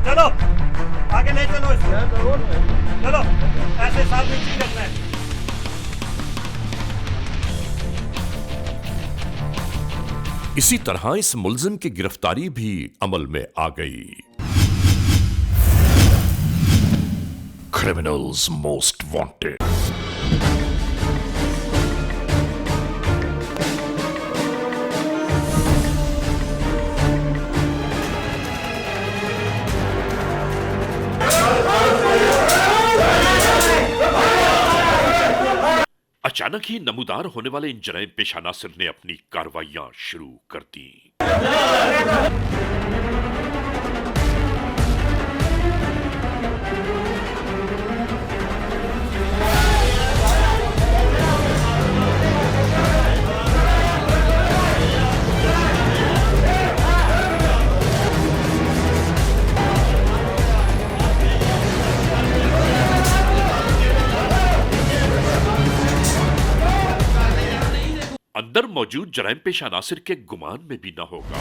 चलो आगे ले चलो इसको। चलो ऐसे साथ में ही रखना है। इसी तरह इस मुल्जिम की गिरफ्तारी भी अमल में आ गई। Criminals most wanted. अचानक ही नमूदार होने वाले इन जराइम पेशा नासिर ने अपनी कार्रवाइयां शुरू कर दी। अंदर मौजूद जराइम पेशा नासिर के गुमान में भी न होगा।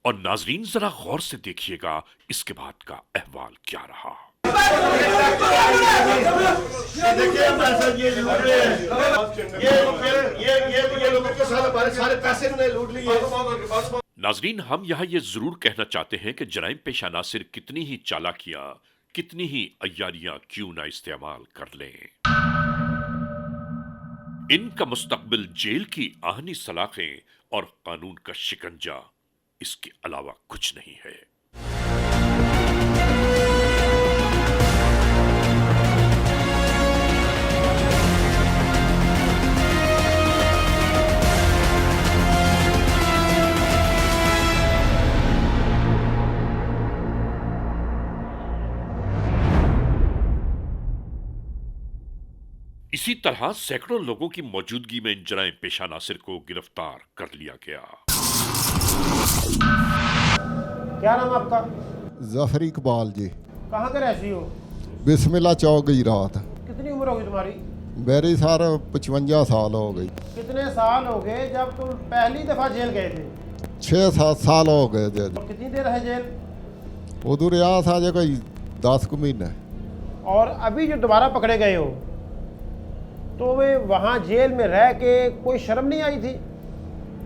और नाजरीन जरा गौर से देखिएगा इसके बाद का अहवाल क्या रहा। नाजरीन हम यहाँ ये जरूर कहना चाहते हैं कि जराइम पेशा नासिर कितनी ही चालाकियां, कितनी ही अय्यारियां क्यों ना इस्तेमाल कर लें, इनका मुस्तकबिल जेल की आहनी सलाखें और कानून का शिकंजा इसके अलावा कुछ नहीं है। इसी तरह सैकड़ों लोगों की मौजूदगी में इन जराइम पेशा नासिर को गिरफ्तार कर लिया गया। क्या नाम आपका? जफर इकबाल जी। कहाँ के रहती हो? बिस्मिल्लाह चौक गई रात। कितनी उम्र होगी तुम्हारी? मेरी सार 55 साल हो गई। कितने साल हो गए जब तुम पहली दफा जेल गए थे? 6-7 साल हो गए थे। और कितनी देर है जेल? उधर यहाँ था जो कोई 10 महीने। और अभी जो दोबारा पकड़े गए हो तो वे वहाँ जेल में रह के कोई शर्म नहीं आई थी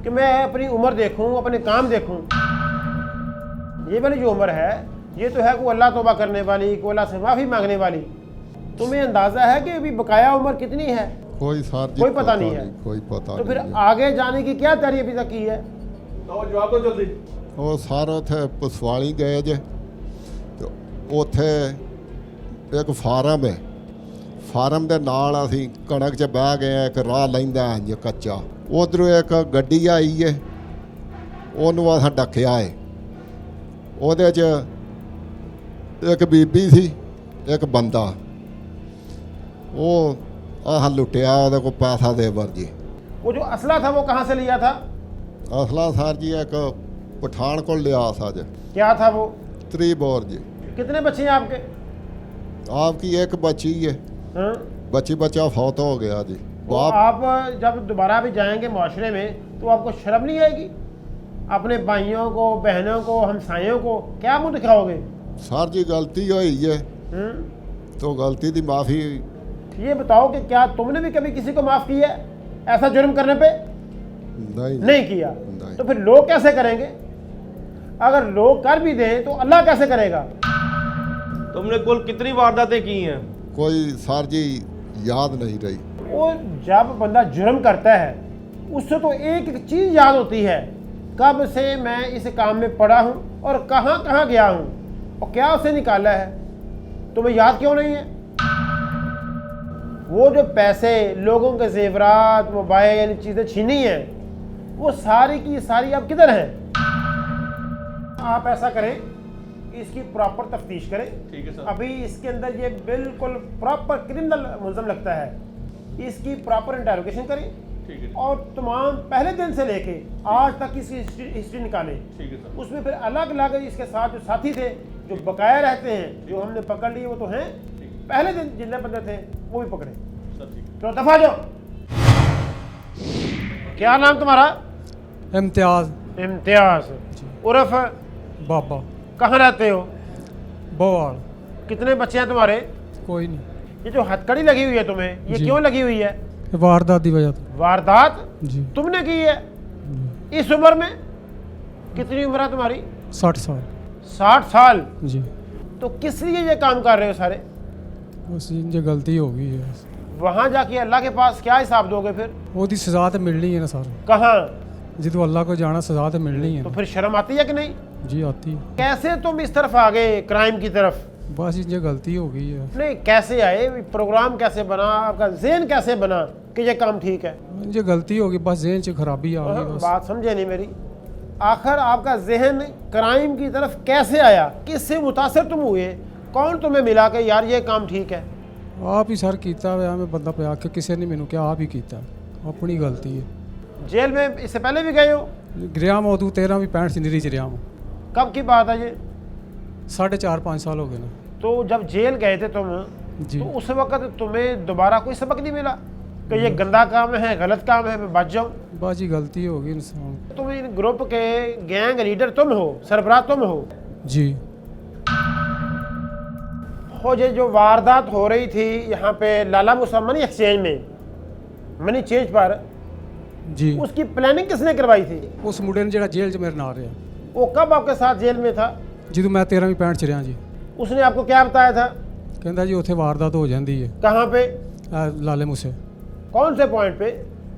कि मैं अपनी उम्र देखूं, अपने काम देखूं? ये वाली जो उम्र है ये तो है कोई अल्लाह तौबा करने वाली, कोई अल्लाह से माफ़ी मांगने वाली। तुम्हें अंदाज़ा है कि अभी बकाया उम्र कितनी है? कोई सार कोई पता नहीं है। कोई पता तो फिर नहीं आगे जाने की क्या तैयारी अभी तक की है? तो जवाब दो जल्दी। वो सार उथे पुसवाली गए जे तो उथे एक फार्म है, फार्म के नाल असीं कणक च बह गए। एक राह लैंदा इंज कच्चा, उधरों एक गड्डी आई है, ਉਹਨੂੰ असां डक्या है। ਉਹਦੇ 'ਚ एक बीबी सी, एक बंदा। वो आह लुटिया, ਉਹਦੇ को पैसा दे बर जी। वो जो असला था वो कहाँ से लिया था? असला सर जी एक पठान को लिया सा जी। क्या था वो? 3 बोर जी। कितने बच्चे हैं आपके? आपकी एक बच्ची है। हाँ? बच्चा फौत हो गया जी। तो आप जब दोबारा भी जाएंगे माशरे में तो आपको शर्म नहीं आएगी? अपने भाइयों को, बहनों को, हमसायों को क्या मुंह दिखाओगे? सर जी गलती हुई है तो गलती की माफ़ी। ये बताओ कि क्या तुमने भी कभी किसी को माफ़ किया है ऐसा जुर्म करने पे? नहीं किया। नहीं। तो फिर लोग कैसे करेंगे? अगर लोग कर भी दें तो अल्लाह कैसे करेगा? तुमने कुल कितनी वारदातें की हैं? कोई सर जी याद नहीं रही। वो जब बंदा जुर्म करता है उससे तो एक एक चीज़ याद होती है, कब से मैं इस काम में पड़ा हूँ और कहाँ कहाँ गया हूँ और क्या उसे निकाला है। तुम्हें याद क्यों नहीं है? वो जो पैसे, लोगों के जेवरात, मोबाइल, चीज़ें छीनी हैं, वो सारी की सारी अब किधर है? आप ऐसा करें, इसकी प्रॉपर तफ्तीश करें। ठीक है सर। अभी इसके अंदर ये बिल्कुल प्रॉपर क्रिमिनल मुलज़म लगता है, इसकी प्रॉपर इंटरोगेशन करें ठीक है। और तमाम पहले दिन से लेके आज तक इसकी हिस्ट्री निकालें। ठीक है सर। उसमें फिर अलग अलग इसके साथ जो साथी थे जो बकाया रहते हैं, जो हमने पकड़ लिए वो तो हैं, पहले दिन जितने बंदे थे वो भी पकड़े। सर ठीक है। तो दफा जाओ। क्या नाम तुम्हारा? इम्तियाज इम्तियाज उर्फ बाबा कहाँ रहते हो? बोवाल। कितने बच्चे हैं तुम्हारे? कोई नहीं, ये जो हथकड़ी लगी हुई है तुम्हें, ये जी। क्यों लगी हुई है? वारदात की वजह से। वारदात जी। तुमने की है इस उम्र में? कितनी उम्र है तुम्हारी? 60 साल। 60 साल। जी। तो किस लिए ये काम कर रहे हो सारे? बस ये गलती हो गई है। वहां जाके अल्लाह के पास क्या हिसाब दोगे फिर? ਉਹਦੀ सज़ा तो मिलनी है ना सर, कहाँ? जिदों अल्लाह को जाना सज़ा तो मिलनी है तो ना। फिर शर्म आती है कि नहीं? जी आती है। कैसे तुम इस तरफ आ गए क्राइम की तरफ? बस ये गलती हो गई है। नहीं, कैसे आए? प्रोग्राम कैसे बना? आपका ज़हन कैसे बना कि ये काम ठीक है? ये गलती हो गई, बस जहन से खराबी आ गई बस। बात समझे नहीं मेरी। आखिर आपका जहन क्राइम की तरफ कैसे आया? किससे मुतासर तुम हुए? कौन तुम्हें मिला कि यार ये काम ठीक है? आप ही सर कीता हुआ, मैं बंदा पे आके किसी ने मैनू क्या आप ही कीता, अपनी गलती है। जेल में इससे पहले भी गए हो? गया मैं उदू 13 भी 65 सिंदरी च रहा हूँ। कब की बात है ये? 4.5-5 साल हो गए ना। तो जब जेल गए थे तुम, जी। तो उस वक्त तुम्हें दोबारा कोई सबक नहीं मिला कि ये गंदा काम है, गलत काम है, मैं बच जाऊँ? बस ये गलती हो गई इंसान। तुम इन ग्रुप के गैंग लीडर तुम हो, सरबराह तुम हो। जी। हो ये जो वारदात हो रही थी यहाँ पे लाला मूसा मनी एक्सचेंज में, मनी चेंज पर, जी। उसकी प्लानिंग किसने करवाई थी? उस मुंडे ने जेड़ा जेल च मेरे नाल रहा, वो कब आपके साथ जेल में था? ਜਦੋਂ मैं 13 भी 65 च रहा जी। उसने आपको क्या बताया था? कहता जी उत्थे वारदात हो जाती है। कहाँ पे? लाले मूसे कौन से पॉइंट पे?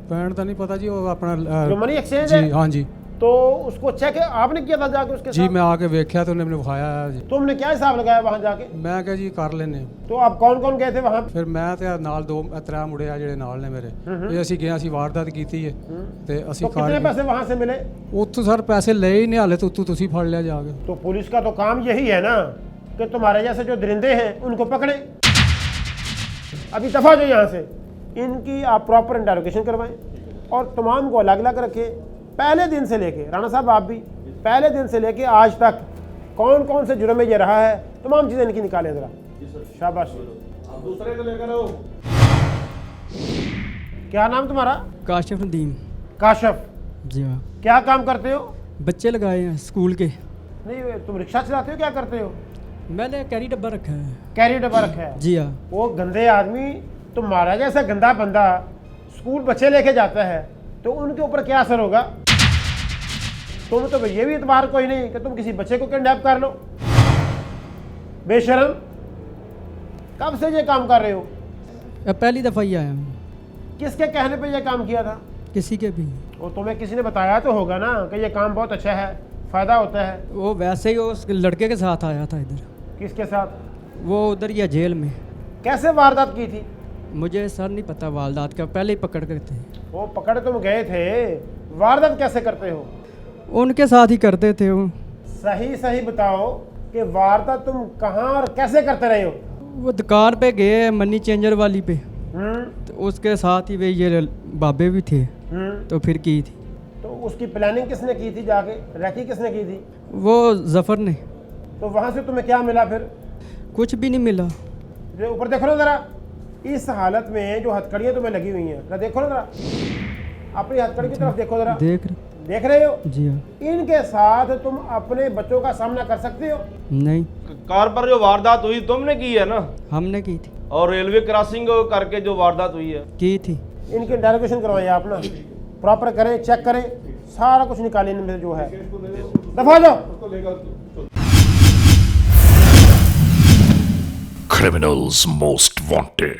पैंट तो नहीं पता जी, वो अपना जो मनी एक्सचेंज जी है? हाँ जी। तो उसको चेक आपने किया था जाके उसके जी साथ? मैं आके वेख्या तो उन्होंने विखाया जी। तुमने क्या हिसाब लगाया वहाँ जाके? मैं क्या जी कर लेने। तो आप कौन कौन गए थे वहाँ? फिर मैं ਤੇ ਨਾਲ 2-3 ਮੁੰਡੇ ਆ ਜਿਹੜੇ ਨਾਲ ਨੇ ਮੇਰੇ, ਇਹ ਅਸੀਂ ਗਏ, ਅਸੀਂ ਵਾਰਦਾਤ ਕੀਤੀ ਹੈ ਤੇ तो ਅਸੀਂ कितने पैसे वहाँ से मिले? ਉੱਥੋਂ ਸਰ ਪੈਸੇ ਲਏ ਹੀ ਨਹੀਂ, ਹਾਲੇ ਤੋਂ ਤੁਸੀਂ ਫੜ ਲਿਆ ਜਾ ਕੇ। तो पुलिस का तो काम यही है ना कि तुम्हारे जैसे जो दरिंदे हैं उनको पकड़े। अभी दफा जो यहाँ से, इनकी आप प्रॉपर इंटरोगेशन करवाएं और तमाम को अलग अलग रखें। पहले दिन से लेके, राणा साहब आप भी, पहले दिन से लेके आज तक कौन कौन से जुर्म में ये रहा है, तमाम चीज़ें इनकी निकालें ज़रा। शाबाश। आप दूसरे को लेकर आओ। क्या नाम तुम्हारा? काशिफ नदीम। काशफ। जी हाँ। क्या काम करते हो? बच्चे लगाए हैं स्कूल के। नहीं, तुम रिक्शा चलाते हो, क्या करते हो? मैंने कैरी डब्बा रखा है। कैरी डब्बा रखा है? जी हाँ। वो गंदे आदमी, तुम्हारा जैसा गंदा बंदा स्कूल बच्चे लेके जाता है तो उनके ऊपर क्या असर होगा? तुम तो ये भी इतबार कोई नहीं कि तुम किसी बच्चे को किडनैप कर लो। बेशरम, कब से ये काम कर रहे हो? अब पहली दफ़ा ही आया हूँ। किसके कहने पे ये काम किया था? किसी के भी। वो तुम्हें किसी ने बताया तो होगा ना कि ये काम बहुत अच्छा है, फ़ायदा होता है। वो वैसे ही उस लड़के के साथ आया था इधर। किसके साथ? वो उधर या जेल में। कैसे वारदात की थी? मुझे सर नहीं पता वारदात का, पहले ही पकड़ कर थे। वो पकड़ तुम गए थे, वारदात कैसे करते हो? उनके साथ ही करते थे वो। सही सही बताओ कि वारदात तुम कहाँ और कैसे करते रहे हो? वो दुकान पे गए मनी चेंजर वाली पे, हम्म तो उसके साथ ही वे ये बाबे भी थे, तो फिर की थी। तो उसकी प्लानिंग किसने की थी? जाके रैकी किसने की थी? वो जफ़र ने। तो वहाँ से तुम्हें क्या मिला फिर? कुछ भी नहीं मिला। जो ऊपर देखो ना ज़रा, इस हालत में जो हथकड़ियाँ तुम्हें लगी हुई हैं, ना देखो ना ज़रा, अपनी हथकड़ी की तरफ देखो ज़रा। देख रहे हो? जी हाँ। इनके साथ तुम अपने बच्चों का सामना कर सकते हो? नहीं, कार पर जो वारदात हुई तुमने की है ना, हमने की थी। और रेलवे क्रॉसिंग करके जो वारदात हुई है। की थी। इनकी इंटरोगेशन करवाइए आप ना, प्रॉपर करें, चेक करें, सारा कुछ निकालें इनमें से जो है। दफा जाओ। Criminals most wanted.